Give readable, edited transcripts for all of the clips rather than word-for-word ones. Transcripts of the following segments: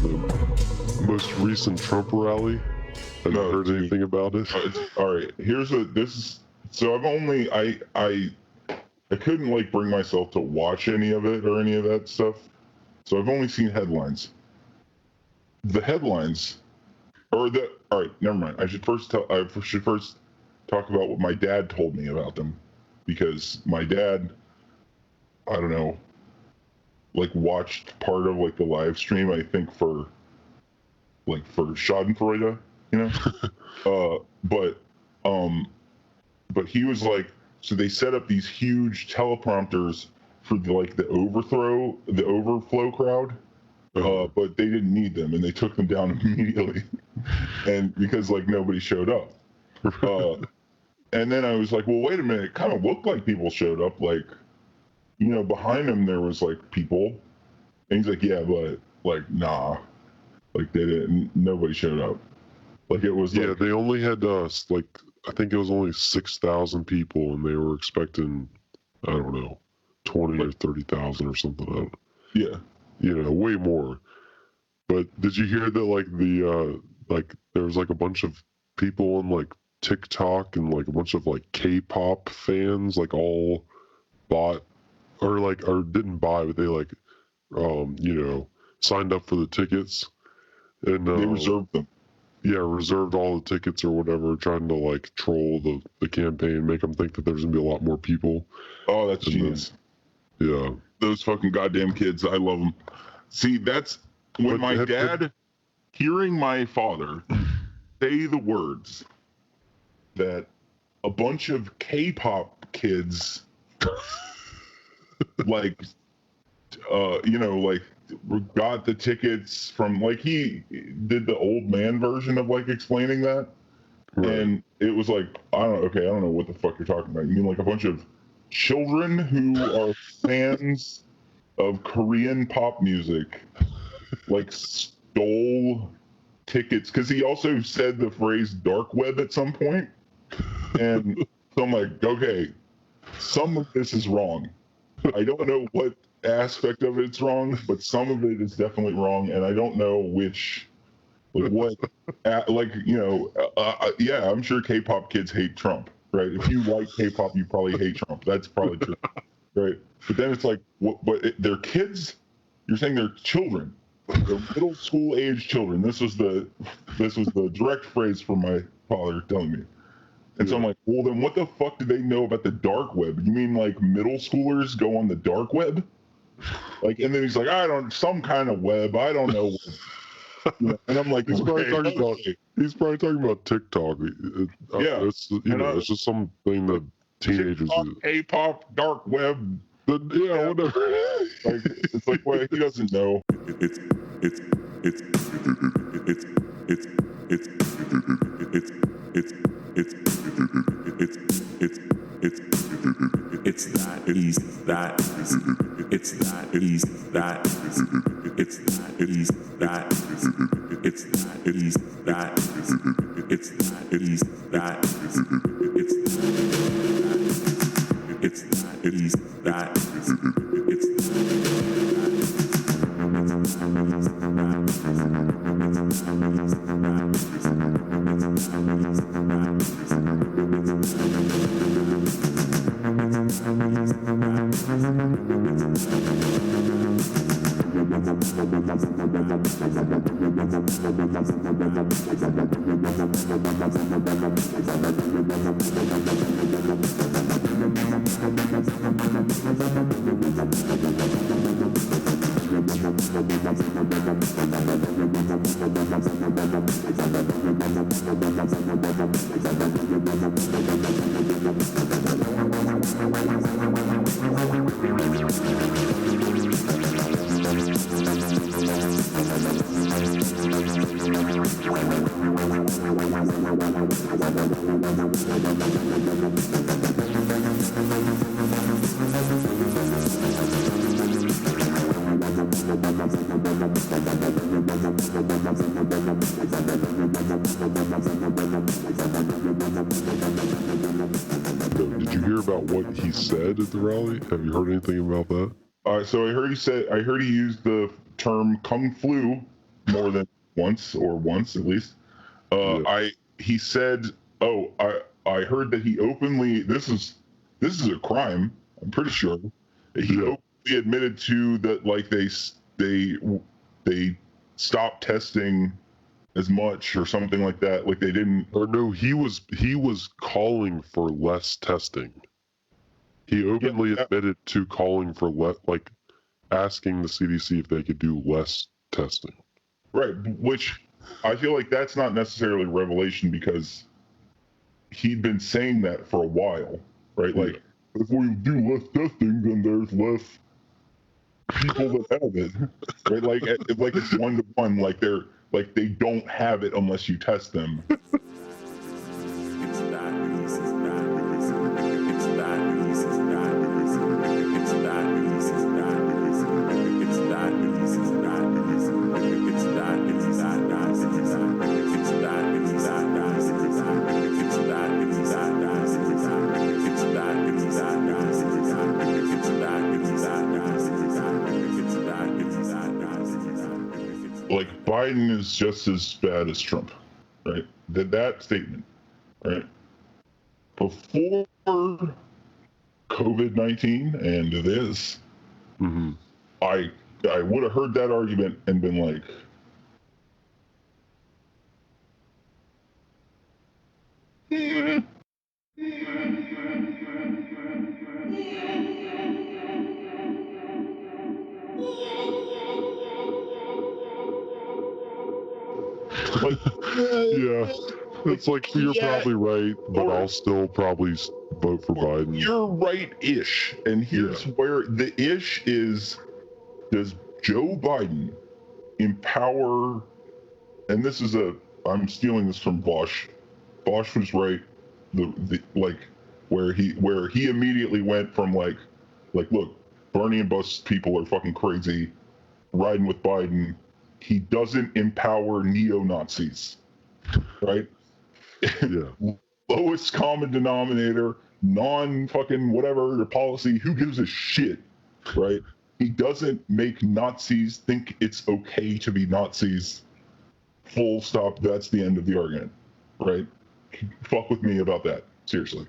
the most recent Trump rally? Have you heard anything about it? All right, so I couldn't like bring myself to watch any of it or any of that stuff. So I've only seen headlines. The headlines all right, never mind. I should first talk about what my dad told me about them, because my dad, I don't know, like watched part of like the live stream, I think for Schadenfreude, you know? But he was like, so they set up these huge teleprompters for the overflow crowd, but they didn't need them, and they took them down immediately, and because like nobody showed up. And then I was like, well, wait a minute, it kind of looked like people showed up, like, you know, behind him there was like people, and he's like, yeah, but like, nah, like they didn't, nobody showed up. Like it was like, they only had like, I think it was only 6,000 people, and they were expecting, I don't know, 20 or 30,000 or something. Yeah. You know, way more. But did you hear that like there was like a bunch of people on like TikTok and like a bunch of like K-pop fans like all bought or didn't buy, but they like you know, signed up for the tickets, and they reserved them. Yeah, reserved all the tickets or whatever, trying to like troll the campaign, make them think that there's gonna be a lot more people. Oh, that's genius. Yeah, those fucking goddamn kids, I love them. See, that's when my dad, hearing my father say the words that a bunch of K-pop kids, like, you know, like, got the tickets from, like, he did the old man version of like explaining that, right. And it was like, I don't know what the fuck you're talking about. You mean like a bunch of children who are fans of Korean pop music like stole tickets, because he also said the phrase dark web at some point, and so I'm like, okay, some of this is wrong. I don't know what aspect of it's wrong, but some of it is definitely wrong, and I don't know which, like what, like, you know, yeah, I'm sure K-pop kids hate Trump, right? If you like K-pop, you probably hate Trump. That's probably true, right? But then it's like, what they're kids? You're saying they're children, they're middle school age children. This was the direct phrase from my father telling me. And so I'm like, well, then what the fuck do they know about the dark web? You mean like middle schoolers go on the dark web? Like, and then he's like, some kind of web, I don't know. You know, and I'm like, he's probably talking about TikTok. Yeah, it's just something that teenagers do. K-pop, dark web. Yeah, whatever. Like, it's like, well, he doesn't know. It's that easy, that it's that easy, that it's that easy, that it's that easy, that it's that easy, that it's that easy, that Did you hear about what he said at the rally? Have you heard anything about that? So I heard he used the term kung flu more than once at least. He said, "Oh, I heard that he openly this is a crime. I'm pretty sure that he openly admitted to that, like they stopped testing as much or something like that. Like they didn't. Or no, he was calling for less testing. He openly admitted to calling for like asking the CDC if they could do less testing. Right, which I feel like that's not necessarily a revelation because he'd been saying that for a while, right? Like, if we do less testing, then there's less people that have it, right? Like it's 1-to-1. Like they don't have it unless you test them. Like Biden is just as bad as Trump, right? That statement, right? Before COVID-19 and this, I would have heard that argument and been like, yeah, it's like you're probably right, but I'll still probably vote for Biden. You're right-ish, and here's where the ish is: does Joe Biden empower? And this is I'm stealing this from Bosch. Bosch was right. The where he immediately went from like look, Bernie and Bush people are fucking crazy, riding with Biden. He doesn't empower neo-Nazis, right? Yeah. Lowest common denominator, non-fucking whatever policy, who gives a shit, right? He doesn't make Nazis think it's okay to be Nazis. Full stop. That's the end of the argument, right? Fuck with me about that, seriously.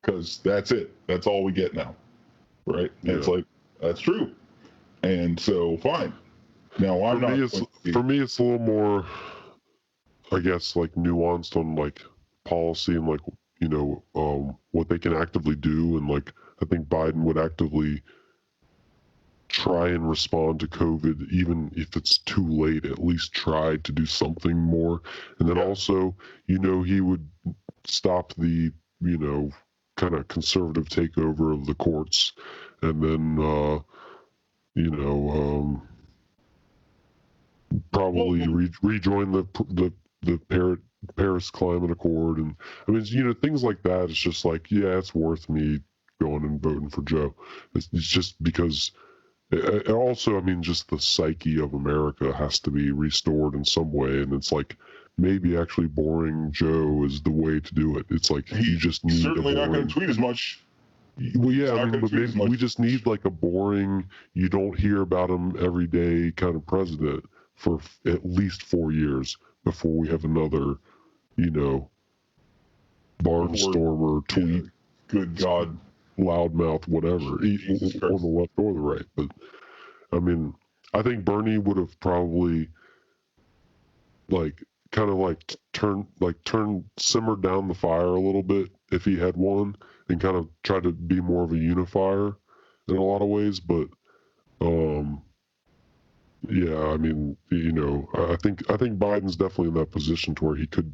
Because that's it. That's all we get now, right? And it's like, that's true. And so, fine. Now, for me, it's a little more, I guess, like nuanced on like policy and like, you know, what they can actively do. And like, I think Biden would actively try and respond to COVID, even if it's too late, at least try to do something more. And then also, you know, he would stop the, you know, kind of conservative takeover of the courts. And then, you know, probably rejoin the Paris Climate Accord. And I mean, you know, things like that. It's just like, yeah, it's worth me going and voting for Joe. It's just because also, I mean, just the psyche of America has to be restored in some way. And it's like, maybe actually boring Joe is the way to do it. It's like, you just need certainly not going to tweet as much. Well, yeah, I mean, but maybe we just need like a boring, you don't hear about him every day kind of president for at least 4 years before we have another, you know, barnstormer tweet. Yeah, good God. Loudmouth, whatever, on the left or the right. But I mean, I think Bernie would have probably like kind of like simmered down the fire a little bit if he had won and kind of tried to be more of a unifier in a lot of ways. But yeah, I mean, you know, I think Biden's definitely in that position to where he could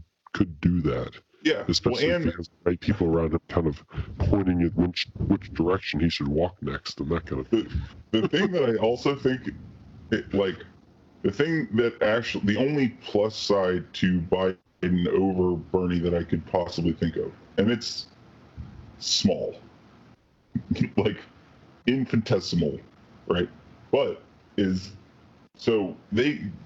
do that. Yeah, especially if he has the right people around him kind of pointing at which direction he should walk next and that kind of thing. The thing that I also think, the thing that actually, the only plus side to Biden over Bernie that I could possibly think of, and it's small, like infinitesimal, right? But is, so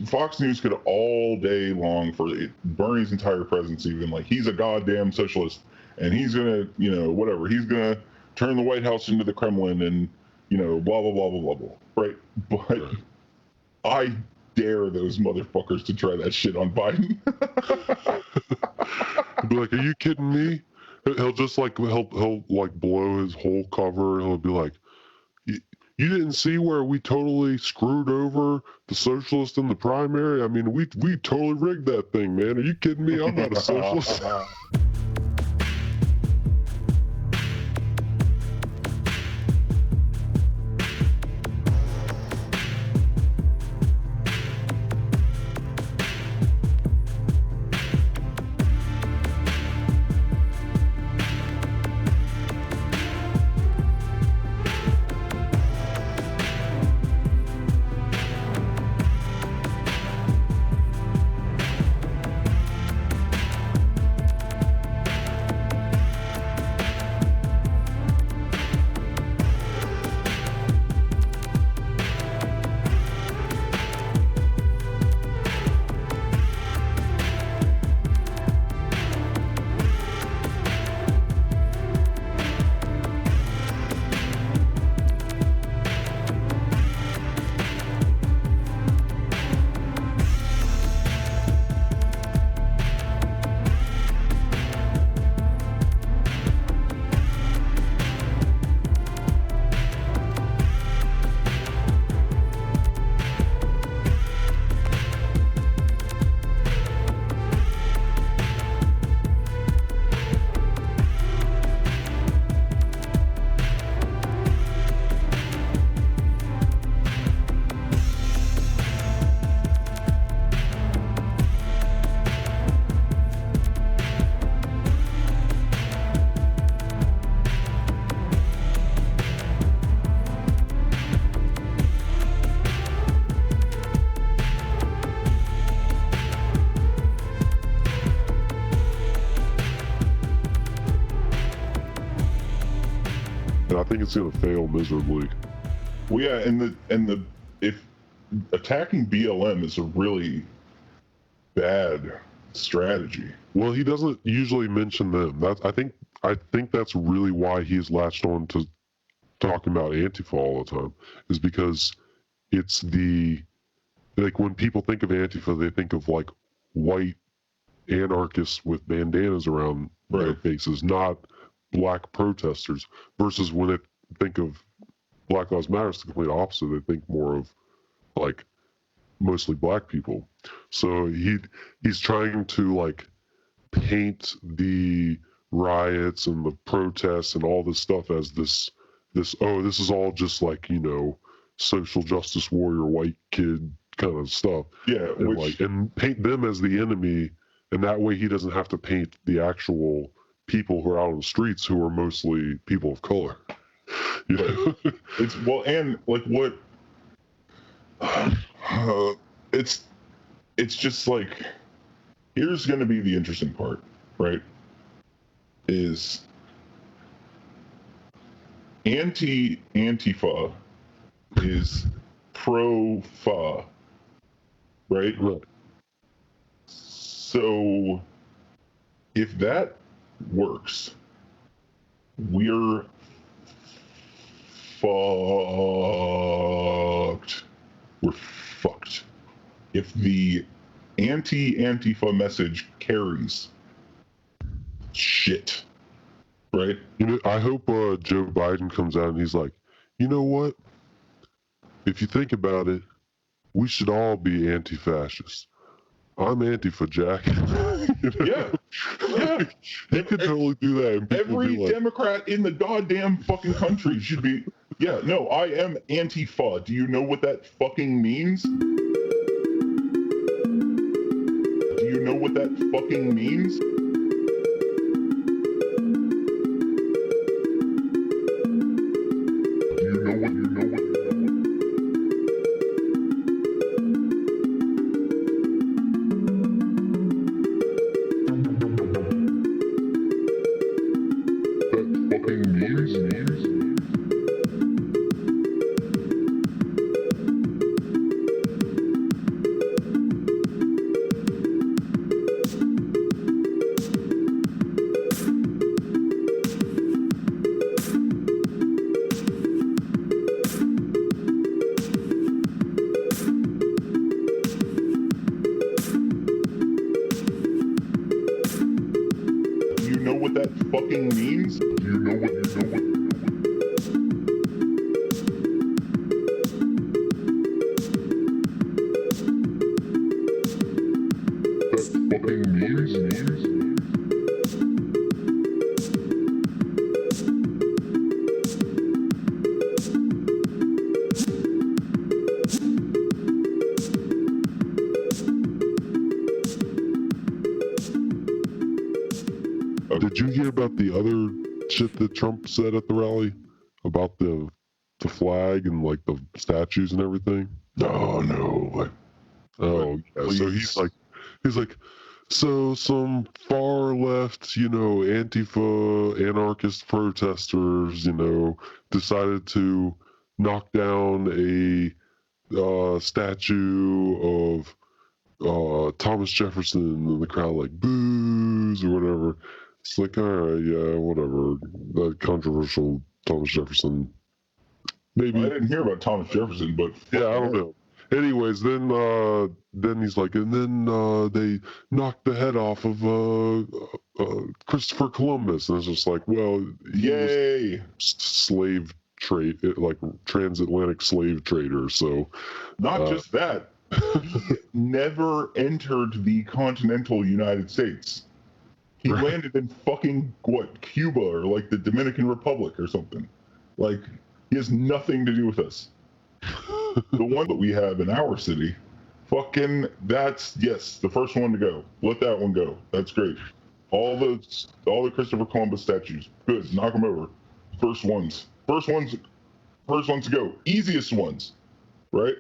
Fox News could all day long for Bernie's entire presidency been like, he's a goddamn socialist and he's gonna, you know, whatever, he's gonna turn the White House into the Kremlin and, you know, blah blah blah blah blah blah, right? But I dare those motherfuckers to try that shit on Biden. He'll be like, "Are you kidding me?" He'll just like he'll like blow his whole cover. He'll be like, "You didn't see where we totally screwed over the socialist in the primary? I mean, we totally rigged that thing, man. Are you kidding me? I'm not a socialist." And I think it's gonna fail miserably. Well, yeah, and if attacking BLM is a really bad strategy. Well, he doesn't usually mention them. I think that's really why he's latched on to talking about Antifa all the time, is because it's like when people think of Antifa, they think of like white anarchists with bandanas around their faces, not black protesters. Versus when they think of Black Lives Matter, it's the complete opposite. They think more of like mostly black people. So he's trying to like paint the riots and the protests and all this stuff as this this is all just like, you know, social justice warrior white kid kind of stuff. Yeah, and paint them as the enemy, and that way he doesn't have to paint the actual people who are out on the streets, who are mostly people of color. You know? It's and like what it's just like, here's going to be the interesting part, right? Is Antifa is pro-fa, right? Right. So if that works, we're fucked. We're fucked. If the anti-Antifa message carries, shit. Right? You know, I hope Joe Biden comes out and he's like, you know what? If you think about it, we should all be anti-fascist. I'm Antifa, Jack. You know? Yeah. Yeah. He could totally do that. And every like, Democrat in the goddamn fucking country should be, yeah, no, I am Antifa. Do you know what that fucking means? Do you know what that fucking means? fucking means? You know what? That fucking means? Did you hear about the other shit that Trump said at the rally about the flag and like the statues and everything? Oh no! Like, oh yeah. So he's like, so some far left, Antifa anarchist protesters, decided to knock down a statue of Thomas Jefferson, and the crowd like boos or whatever. It's like, all right, yeah, whatever. That controversial Thomas Jefferson. Maybe I didn't hear about Thomas Jefferson, but yeah, I don't know. Anyways, then he's like, and then they knocked the head off of Christopher Columbus, and it's just like, well, yay, slave trade, like transatlantic slave trader. So not just that, he never entered the continental United States. He landed in fucking Cuba or like the Dominican Republic or something. Like, he has nothing to do with us. The one that we have in our city, fucking, that's, yes, the first one to go. Let that one go. That's great. All the Christopher Columbus statues, good. Knock them over. First ones to go. Easiest ones, right?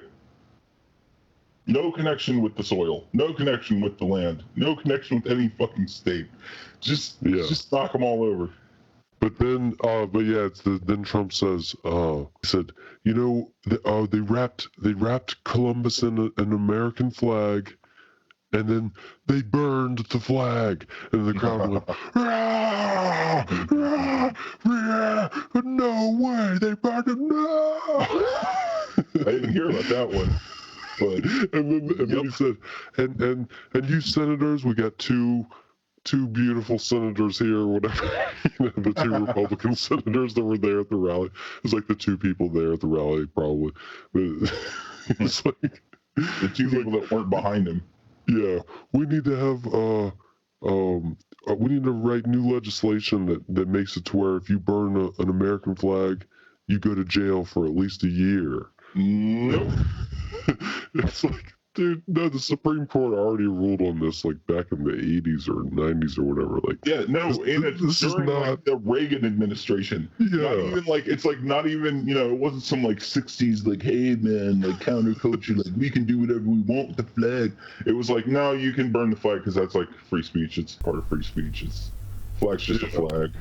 No connection with the soil. No connection with the land. No connection with any fucking state. Just knock them all over. But then, then Trump says, he said, they wrapped Columbus in an American flag, and then they burned the flag, and the crowd went, rah, rah, rah, no way, they burned it, no. I didn't hear about that one. But and then he said, and you senators, we got two beautiful senators here, or whatever. The two Republican senators that were there at the rally. It's like the two people there at the rally, probably. It's like the two people that weren't behind him. Yeah, we need to have we need to write new legislation that makes it to where if you burn an American flag, you go to jail for at least a year. Nope. It's like, dude, no, the Supreme Court already ruled on this like back in the 80s or 90s or whatever. Like, yeah, no, this is not like the Reagan administration. Yeah, not even like, it's like not even, it wasn't some like 60s like, hey man, like counterculture, like we can do whatever we want with the flag. It was like, no, you can burn the flag because that's like free speech. It's part of free speech. Flag's just a flag.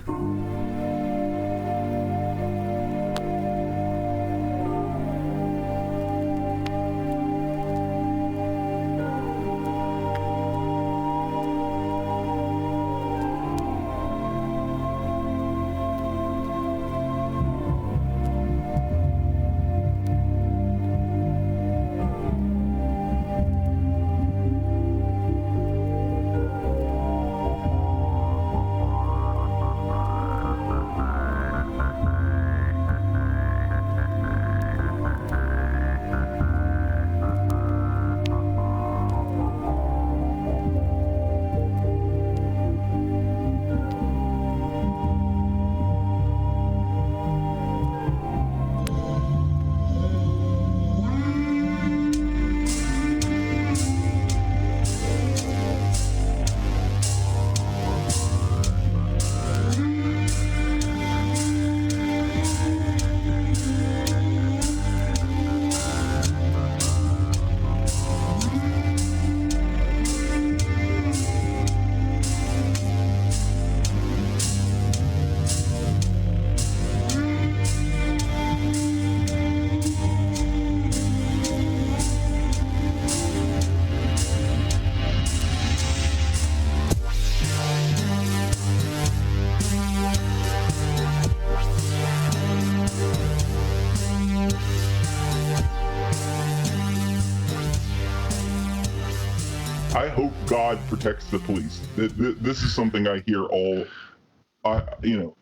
I hope God protects the police. This is something I hear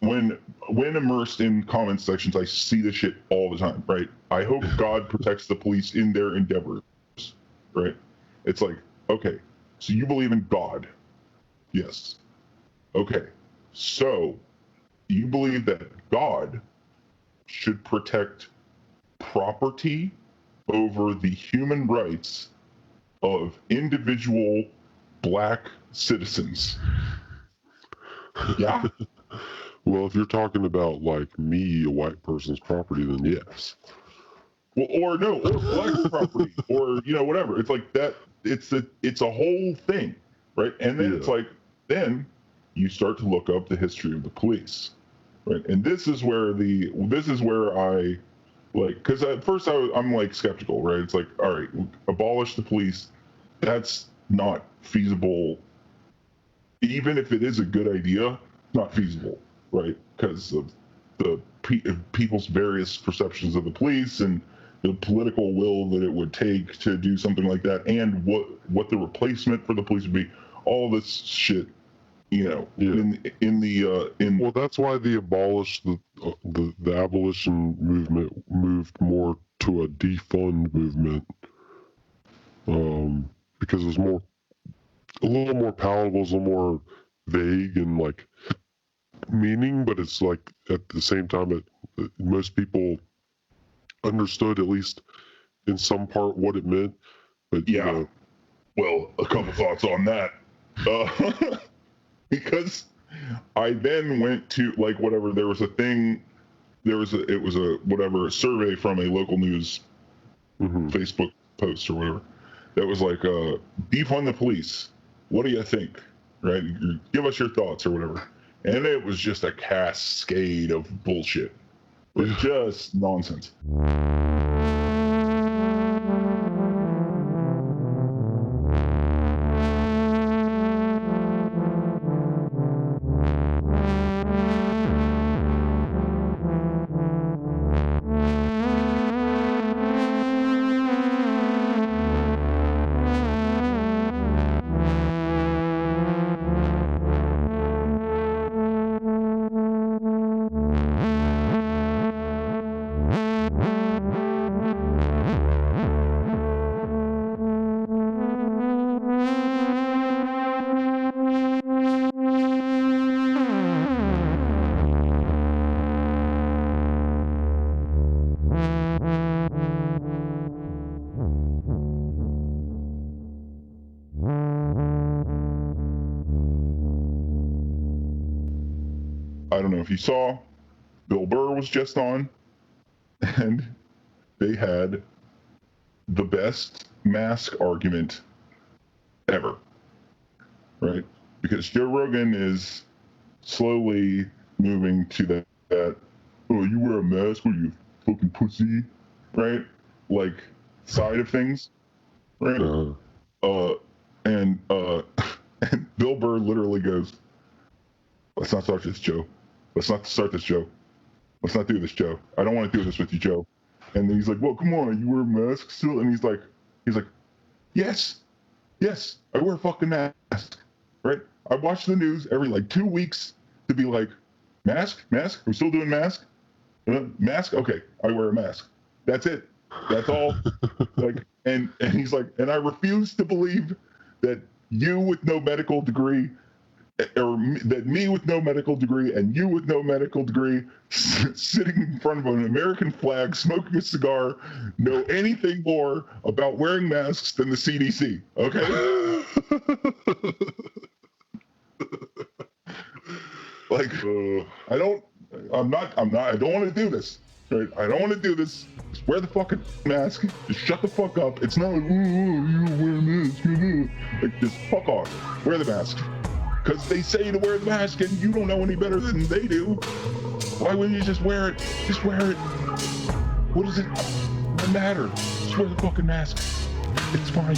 when immersed in comment sections, I see this shit all the time, right? I hope God protects the police in their endeavors, right? It's like, okay, so you believe in God. Yes. Okay. So you believe that God should protect property over the human rights of individual black citizens. Yeah. Well, if you're talking about like me, a white person's property, then yes. Well, or black property, or whatever. It's like that. It's a whole thing, right? And then it's like, then you start to look up the history of the police, right? And this is where I like, because at first I'm like skeptical, right? It's like, all right, abolish the police. That's not feasible. Even if it is a good idea, not feasible, right? Because of the people's various perceptions of the police and the political will that it would take to do something like that, and what the replacement for the police would be. All this shit, Well, that's why the abolition movement moved more to a defund movement, because it was a little more palatable, it's a little more vague and like meaning, but it's like at the same time, most people understood, at least in some part, what it meant. But well, a couple thoughts on that, because I then went to like whatever. There was a survey from a local news Facebook post or whatever that was like, defund the police. What do you think? Right? Give us your thoughts or whatever. And it was just a cascade of bullshit. It was just nonsense. I don't know if you saw, Bill Burr was just on, and they had the best mask argument ever, right? Because Joe Rogan is slowly moving to that oh, you wear a mask or you fucking pussy, right? Like side of things, right? And Bill Burr literally goes, let's not start this, Joe. Let's not start this, Joe. Let's not do this, Joe. I don't want to do this with you, Joe. And then he's like, well, come on, you wear a mask still? And he's like, yes, I wear a fucking mask, right? I watch the news every like 2 weeks to be like, mask? Are we still doing mask? Mask? Okay, I wear a mask. That's it. That's all. Like, and he's like, and I refuse to believe that you with no medical degree, or that me with no medical degree and you with no medical degree sitting in front of an American flag smoking a cigar know anything more about wearing masks than the CDC, okay? Like, I don't want to do this, right? I don't want to do this. Just wear the fucking mask. Just shut the fuck up. It's not like, oh, you wear a mask. Like, just fuck off. Wear the mask. Because they say to wear the mask and you don't know any better than they do. Why wouldn't you just wear it? Just wear it. What does it matter? Just wear the fucking mask. It's fine.